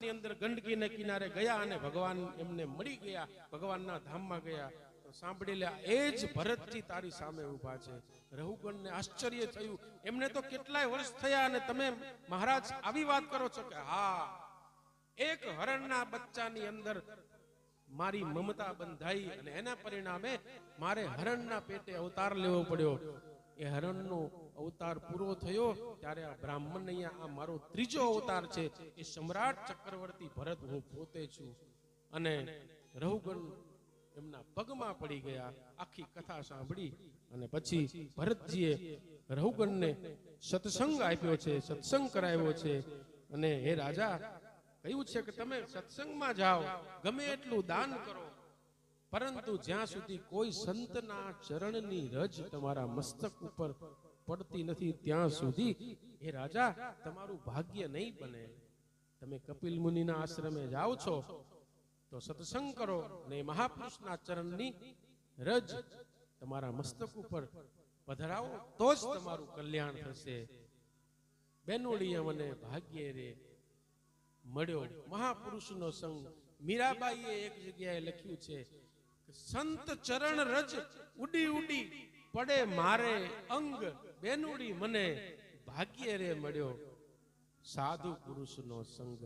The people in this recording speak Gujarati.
ની અંદર ગંડકીને કિનારે ગયા અને ભગવાન એમને મળી ગયા, ભગવાનના ધામમાં ગયા. તો સાંભળી લે, એ જ ભરતજી તારી સામે ઊભા છે. રહુગણને આશ્ચર્ય થયું, એમને તો કેટલાય વર્ષ થયા અને તમે મહારાજ આવી વાત કરો છો? કે હા, એક હરણના બચ્ચાની અંદર મારી મમતા બંધાઈ અને એના પરિણામે મારે હરણના પેટે અવતાર લેવો પડ્યો. એ હરણનો અવતાર પૂરો થયો ત્યારે આ બ્રાહ્મણ અહીંયા આ મારો ત્રીજો અવતાર છે. એ સમ્રાટ ચક્રવર્તી ભરત હું પોતે છું. અને રહુગણ એમના પગમાં પડી ગયા. આખી કથા સાંભળી અને પછી ભરતજીએ રહુગણને સત્સંગ આપ્યો છે, સત્સંગ કરાવ્યો છે. અને હે રાજા, કહ્યું છે કે તમે સત્સંગમાં જાઓ, ગમે એટલું દાન કરો, પરંતુ જ્યાં સુધી કોઈ સંતના ચરણની રજ તમારા મસ્તક ઉપર પડતી નથી ત્યાં સુધી હે રાજા તમારું ભાગ્ય નહીં બને. તમે કપિલ મુનિના આશ્રમે જાઓ છો તો સત્સંગ કરો ને મહાપુરુષના ચરણની રજ તમારા મસ્તક ઉપર પધરાવો તો જ તમારું કલ્યાણ થશે. બેનોડીએ મને ભાગ્ય રે મળ્યો મહાપુરુષનો સંગ. મીરાબાઈએ એક જગ્યાએ લખ્યું છે, સંત ચરણ રજ ઉડી ઉડી પડે મારે અંગ, બેનુડી મને ભાગ્ય રે મળ્યો સાધુ પુરુષનો સંગ.